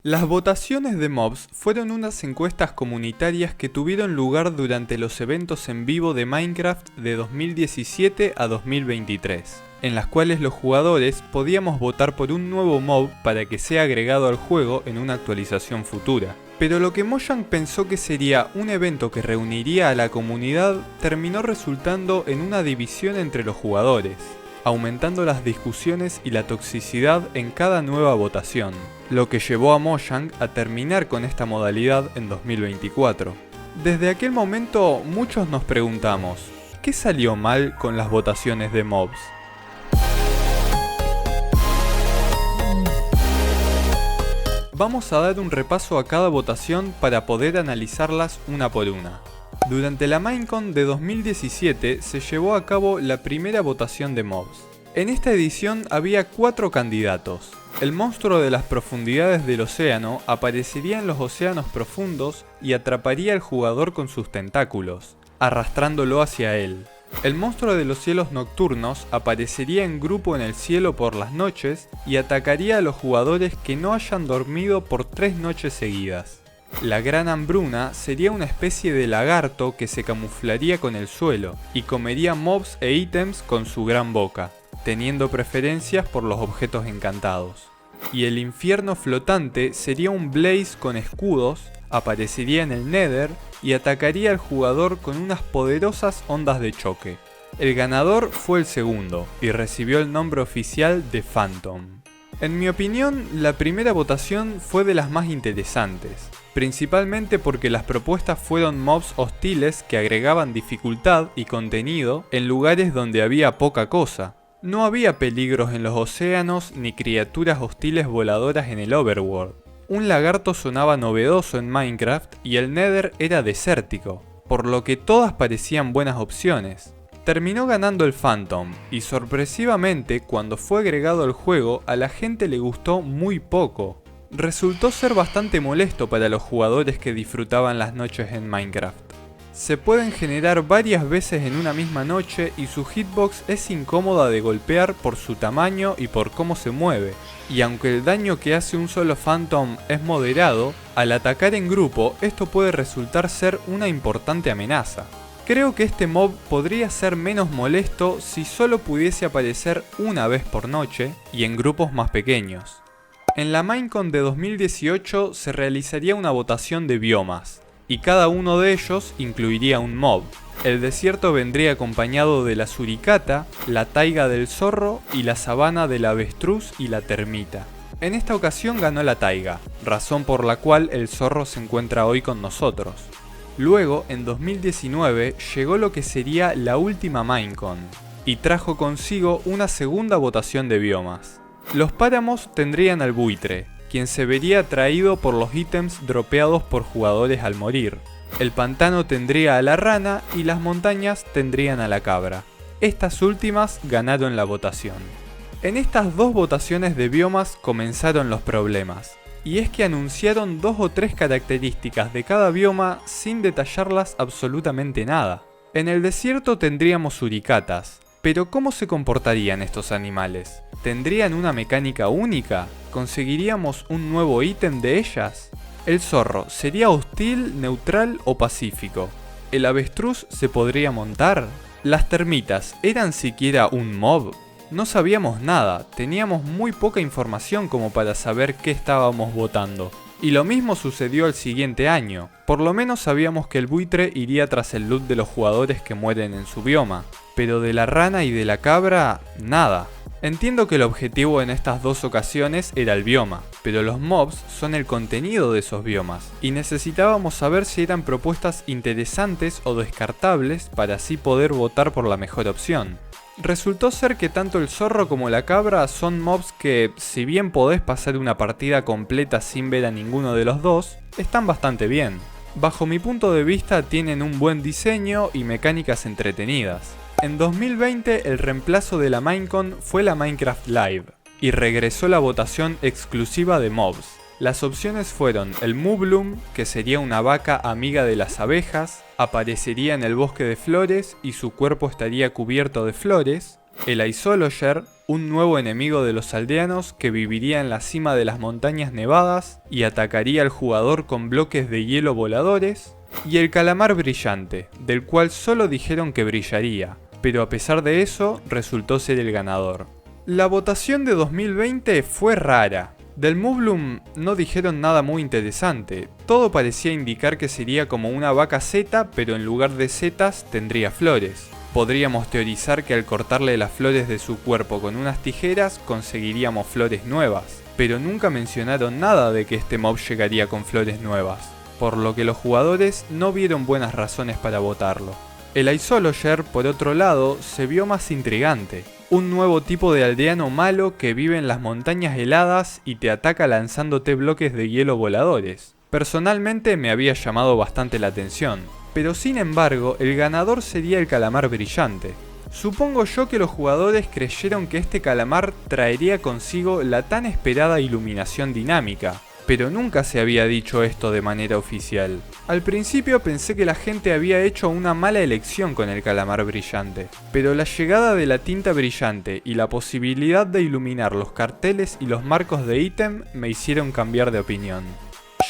Las votaciones de mobs fueron unas encuestas comunitarias que tuvieron lugar durante los eventos en vivo de Minecraft de 2017 a 2023, en las cuales los jugadores podíamos votar por un nuevo mob para que sea agregado al juego en una actualización futura. Pero lo que Mojang pensó que sería un evento que reuniría a la comunidad terminó resultando en una división entre los jugadores, aumentando las discusiones y la toxicidad en cada nueva votación, lo que llevó a Mojang a terminar con esta modalidad en 2024. Desde aquel momento muchos nos preguntamos, ¿qué salió mal con las votaciones de mobs? Vamos a dar un repaso a cada votación para poder analizarlas una por una. Durante la Minecon de 2017 se llevó a cabo la primera votación de mobs. En esta edición había 4 candidatos. El monstruo de las profundidades del océano aparecería en los océanos profundos y atraparía al jugador con sus tentáculos, arrastrándolo hacia él. El monstruo de los cielos nocturnos aparecería en grupo en el cielo por las noches y atacaría a los jugadores que no hayan dormido por 3 noches seguidas. La gran hambruna sería una especie de lagarto que se camuflaría con el suelo y comería mobs e ítems con su gran boca, teniendo preferencias por los objetos encantados. Y el infierno flotante sería un blaze con escudos, aparecería en el Nether y atacaría al jugador con unas poderosas ondas de choque. El ganador fue el segundo y recibió el nombre oficial de Phantom. En mi opinión, la primera votación fue de las más interesantes, principalmente porque las propuestas fueron mobs hostiles que agregaban dificultad y contenido en lugares donde había poca cosa. No había peligros en los océanos ni criaturas hostiles voladoras en el overworld. Un lagarto sonaba novedoso en Minecraft y el Nether era desértico, por lo que todas parecían buenas opciones. Terminó ganando el Phantom, y sorpresivamente cuando fue agregado al juego a la gente le gustó muy poco. Resultó ser bastante molesto para los jugadores que disfrutaban las noches en Minecraft. Se pueden generar varias veces en una misma noche y su hitbox es incómoda de golpear por su tamaño y por cómo se mueve. Y aunque el daño que hace un solo Phantom es moderado, al atacar en grupo esto puede resultar ser una importante amenaza. Creo que este mob podría ser menos molesto si solo pudiese aparecer una vez por noche y en grupos más pequeños. En la Minecon de 2018 se realizaría una votación de biomas, y cada uno de ellos incluiría un mob. El desierto vendría acompañado de la suricata, la taiga del zorro y la sabana del avestruz y la termita. En esta ocasión ganó la taiga, razón por la cual el zorro se encuentra hoy con nosotros. Luego, en 2019, llegó lo que sería la última Minecon, y trajo consigo una segunda votación de biomas. Los páramos tendrían al buitre, quien se vería atraído por los ítems dropeados por jugadores al morir. El pantano tendría a la rana y las montañas tendrían a la cabra. Estas últimas ganaron la votación. En estas dos votaciones de biomas comenzaron los problemas. Y es que anunciaron 2 o 3 características de cada bioma sin detallarlas absolutamente nada. En el desierto tendríamos suricatas, pero ¿cómo se comportarían estos animales? ¿Tendrían una mecánica única? ¿Conseguiríamos un nuevo ítem de ellas? ¿El zorro sería hostil, neutral o pacífico? ¿El avestruz se podría montar? ¿Las termitas eran siquiera un mob? No sabíamos nada, teníamos muy poca información como para saber qué estábamos votando. Y lo mismo sucedió el siguiente año. Por lo menos sabíamos que el buitre iría tras el loot de los jugadores que mueren en su bioma. Pero de la rana y de la cabra, nada. Entiendo que el objetivo en estas dos ocasiones era el bioma, pero los mobs son el contenido de esos biomas, y necesitábamos saber si eran propuestas interesantes o descartables para así poder votar por la mejor opción. Resultó ser que tanto el zorro como la cabra son mobs que, si bien podés pasar una partida completa sin ver a ninguno de los dos, están bastante bien. Bajo mi punto de vista tienen un buen diseño y mecánicas entretenidas. En 2020 el reemplazo de la Minecon fue la Minecraft Live, y regresó la votación exclusiva de mobs. Las opciones fueron el Moobloom, que sería una vaca amiga de las abejas, aparecería en el bosque de flores y su cuerpo estaría cubierto de flores, el Isologer, un nuevo enemigo de los aldeanos que viviría en la cima de las montañas nevadas y atacaría al jugador con bloques de hielo voladores, y el calamar brillante, del cual solo dijeron que brillaría, pero a pesar de eso resultó ser el ganador. La votación de 2020 fue rara. Del Moblum no dijeron nada muy interesante, todo parecía indicar que sería como una vaca zeta, pero en lugar de setas tendría flores. Podríamos teorizar que al cortarle las flores de su cuerpo con unas tijeras conseguiríamos flores nuevas, pero nunca mencionaron nada de que este mob llegaría con flores nuevas, por lo que los jugadores no vieron buenas razones para votarlo. El Isologer, por otro lado, se vio más intrigante. Un nuevo tipo de aldeano malo que vive en las montañas heladas y te ataca lanzándote bloques de hielo voladores. Personalmente me había llamado bastante la atención, pero sin embargo el ganador sería el calamar brillante. Supongo yo que los jugadores creyeron que este calamar traería consigo la tan esperada iluminación dinámica, pero nunca se había dicho esto de manera oficial. Al principio pensé que la gente había hecho una mala elección con el calamar brillante, pero la llegada de la tinta brillante y la posibilidad de iluminar los carteles y los marcos de ítem me hicieron cambiar de opinión.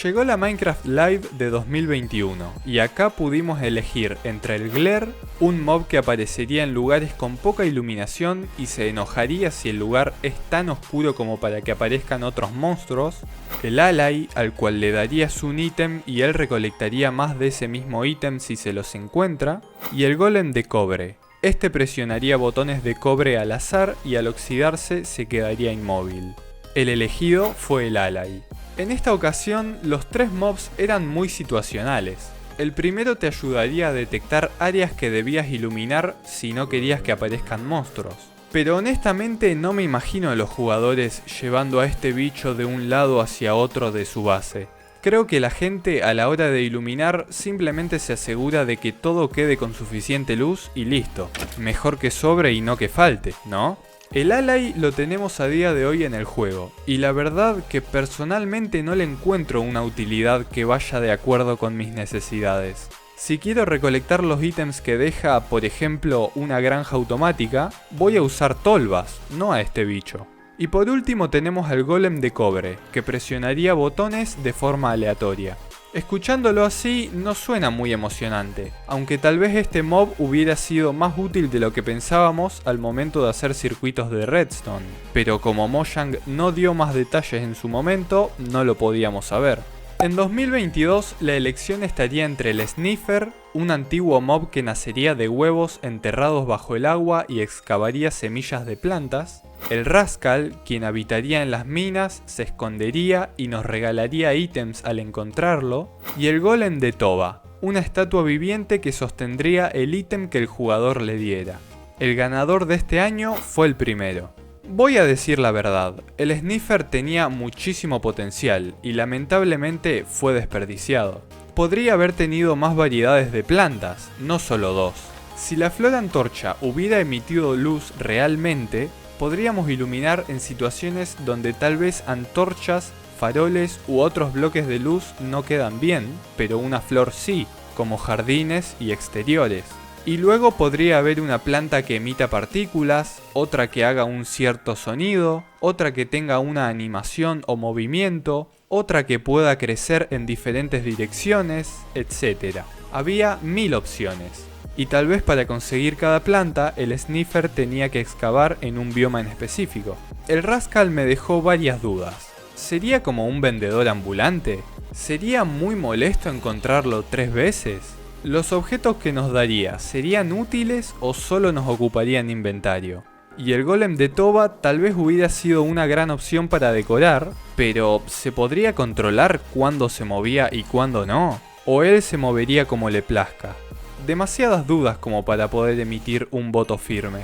Llegó la Minecraft Live de 2021 y acá pudimos elegir entre el Glare, un mob que aparecería en lugares con poca iluminación y se enojaría si el lugar es tan oscuro como para que aparezcan otros monstruos, el Ally, al cual le darías un ítem y él recolectaría más de ese mismo ítem si se los encuentra, y el Golem de cobre. Este presionaría botones de cobre al azar y al oxidarse se quedaría inmóvil. El elegido fue el Ally. En esta ocasión, los tres mobs eran muy situacionales. El primero te ayudaría a detectar áreas que debías iluminar si no querías que aparezcan monstruos. Pero honestamente no me imagino a los jugadores llevando a este bicho de un lado hacia otro de su base. Creo que la gente a la hora de iluminar simplemente se asegura de que todo quede con suficiente luz y listo. Mejor que sobre y no que falte, ¿no? El Ally lo tenemos a día de hoy en el juego, y la verdad que personalmente no le encuentro una utilidad que vaya de acuerdo con mis necesidades. Si quiero recolectar los ítems que deja, por ejemplo, una granja automática, voy a usar tolvas, no a este bicho. Y por último tenemos al Golem de cobre, que presionaría botones de forma aleatoria. Escuchándolo así no suena muy emocionante, aunque tal vez este mob hubiera sido más útil de lo que pensábamos al momento de hacer circuitos de redstone, pero como Mojang no dio más detalles en su momento, no lo podíamos saber. En 2022 la elección estaría entre el Sniffer, un antiguo mob que nacería de huevos enterrados bajo el agua y excavaría semillas de plantas, el Rascal, quien habitaría en las minas, se escondería y nos regalaría ítems al encontrarlo, y el Golem de Toba, una estatua viviente que sostendría el ítem que el jugador le diera. El ganador de este año fue el primero. Voy a decir la verdad, el Sniffer tenía muchísimo potencial y lamentablemente fue desperdiciado. Podría haber tenido más variedades de plantas, no solo dos. Si la flor antorcha hubiera emitido luz realmente, podríamos iluminar en situaciones donde tal vez antorchas, faroles u otros bloques de luz no quedan bien, pero una flor sí, como jardines y exteriores. Y luego podría haber una planta que emita partículas, otra que haga un cierto sonido, otra que tenga una animación o movimiento, otra que pueda crecer en diferentes direcciones, etc. Había 1000 opciones. Y tal vez para conseguir cada planta, el Sniffer tenía que excavar en un bioma en específico. El Rascal me dejó varias dudas. ¿Sería como un vendedor ambulante? ¿Sería muy molesto encontrarlo 3 veces? ¿Los objetos que nos daría serían útiles o solo nos ocuparían inventario? Y el Golem de Toba tal vez hubiera sido una gran opción para decorar, pero ¿se podría controlar cuándo se movía y cuándo no? ¿O él se movería como le plazca? Demasiadas dudas como para poder emitir un voto firme.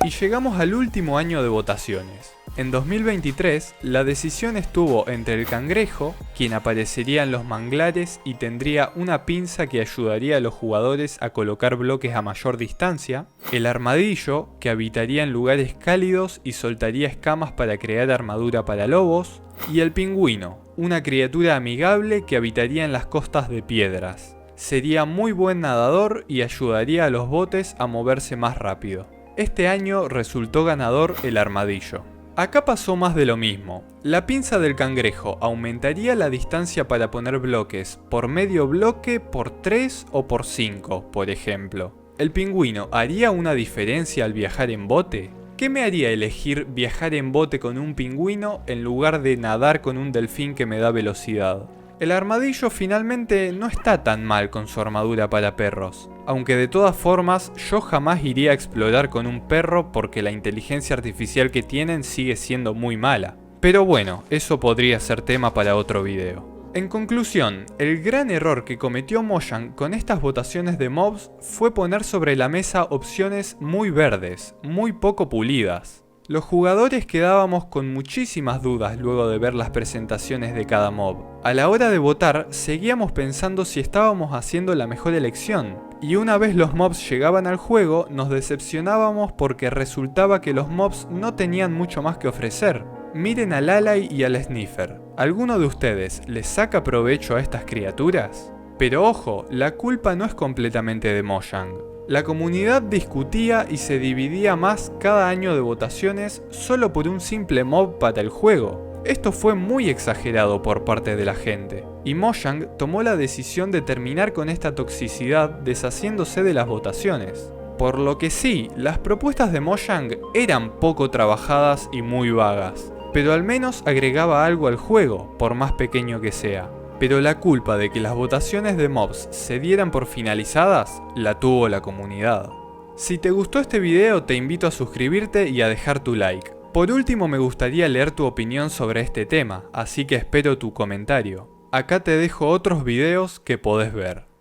Y llegamos al último año de votaciones. En 2023, la decisión estuvo entre el cangrejo, quien aparecería en los manglares y tendría una pinza que ayudaría a los jugadores a colocar bloques a mayor distancia, el armadillo, que habitaría en lugares cálidos y soltaría escamas para crear armadura para lobos, y el pingüino, una criatura amigable que habitaría en las costas de piedras. Sería muy buen nadador y ayudaría a los botes a moverse más rápido. Este año resultó ganador el armadillo. Acá pasó más de lo mismo. La pinza del cangrejo aumentaría la distancia para poner bloques por medio bloque, por 3 o por 5, por ejemplo. ¿El pingüino haría una diferencia al viajar en bote? ¿Qué me haría elegir viajar en bote con un pingüino en lugar de nadar con un delfín que me da velocidad? El armadillo finalmente no está tan mal con su armadura para perros, aunque de todas formas yo jamás iría a explorar con un perro porque la inteligencia artificial que tienen sigue siendo muy mala. Pero bueno, eso podría ser tema para otro video. En conclusión, el gran error que cometió Mojang con estas votaciones de mobs fue poner sobre la mesa opciones muy verdes, muy poco pulidas. Los jugadores quedábamos con muchísimas dudas luego de ver las presentaciones de cada mob. A la hora de votar, seguíamos pensando si estábamos haciendo la mejor elección. Y una vez los mobs llegaban al juego, nos decepcionábamos porque resultaba que los mobs no tenían mucho más que ofrecer. Miren al Alay y al Sniffer. ¿Alguno de ustedes les saca provecho a estas criaturas? Pero ojo, la culpa no es completamente de Mojang. La comunidad discutía y se dividía más cada año de votaciones solo por un simple mob para el juego. Esto fue muy exagerado por parte de la gente, y Mojang tomó la decisión de terminar con esta toxicidad deshaciéndose de las votaciones. Por lo que sí, las propuestas de Mojang eran poco trabajadas y muy vagas, pero al menos agregaba algo al juego, por más pequeño que sea. Pero la culpa de que las votaciones de mobs se dieran por finalizadas, la tuvo la comunidad. Si te gustó este video te invito a suscribirte y a dejar tu like. Por último me gustaría leer tu opinión sobre este tema, así que espero tu comentario. Acá te dejo otros videos que podés ver.